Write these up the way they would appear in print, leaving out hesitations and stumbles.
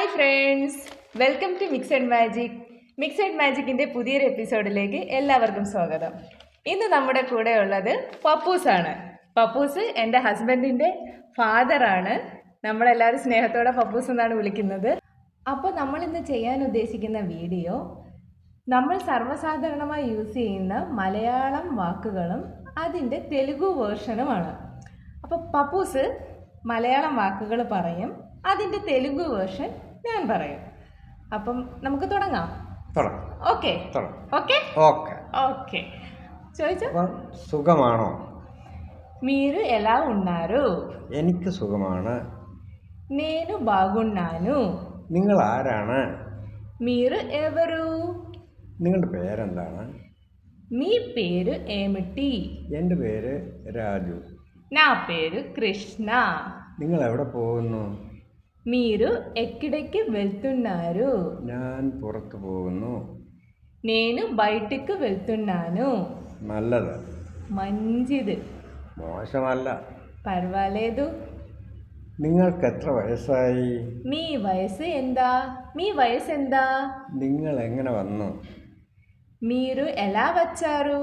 Hi friends, welcome to mixed magic. Mixed മാജിക്കിൻ്റെ പുതിയൊരു എപ്പിസോഡിലേക്ക് എല്ലാവർക്കും സ്വാഗതം. ഇന്ന് നമ്മുടെ കൂടെ ഉള്ളത് പപ്പൂസാണ്. പപ്പൂസ് എൻ്റെ ഹസ്ബൻഡിൻ്റെ ഫാദറാണ്. നമ്മളെല്ലാവരും സ്നേഹത്തോടെ പപ്പൂസ് എന്നാണ് വിളിക്കുന്നത്. അപ്പോൾ നമ്മളിന്ന് ചെയ്യാൻ ഉദ്ദേശിക്കുന്ന വീഡിയോ നമ്മൾ സർവ്വസാധാരണമായി യൂസ് ചെയ്യുന്ന മലയാളം വാക്കുകളും അതിൻ്റെ തെലുഗു വേർഷനുമാണ്. അപ്പോൾ പപ്പൂസ് മലയാളം വാക്കുകൾ പറയും, അതിൻ്റെ തെലുഗു വേർഷൻ ഞാൻ പറയും. അപ്പം നമുക്ക് തുടങ്ങാം. ഓക്കെ ഓക്കെ ఓకే ఓకే ചോദിച്ചോ. സുഖമാണോ? మీరు ఎలా ఉన్నారు? എനിക്ക് സുഖമാണ്. నేను బాగున్నాను. നിങ്ങൾ ആരാണ്? మీరు ఎవరు? നിങ്ങളുടെ പേരെന്താണ്? మీ పేరు ఏమిటి? എൻ്റെ പേര് രാജു. నా పేరు కృష్ణ. നിങ്ങൾ എവിടെ പോകുന്നു? మీరు ఎక్కడికి వెళ్తున్నారు? ഞാൻ പുറത്തു പോകുന്നു. నేను బయటికి వెళ్తున్నాను. നല്ലത്. మంచిది. മോശമല്ല. పర్వాలేదు. നിങ്ങൾക്ക് എത്ര വയസ്സായി? మీ వయసు ఎందా? మీ వయసు ఎందా? നിങ്ങൾ എങ്ങനെ വന്നു? మీరు ఎలా వచ్చారు?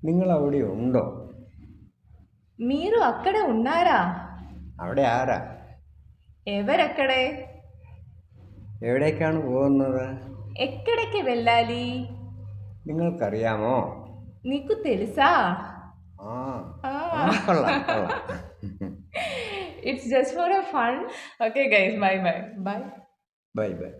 നിങ്ങൾ അവിടെ ഉണ്ടോ? మీరు అక్కడ ఉన్నారా? അവിടെ ആരാ? ఎవరక్కడే? എവിടേക്കാണ് പോകുന്നത്? ఎక్కడికి వెళ్ళాలి? നിങ്ങൾക്കറിയാമോ? నీకు తెలుసా? കൊള്ളാം കൊള്ളാം. It's just for a fun. Okay guys, bye bye. Bye. Bye bye.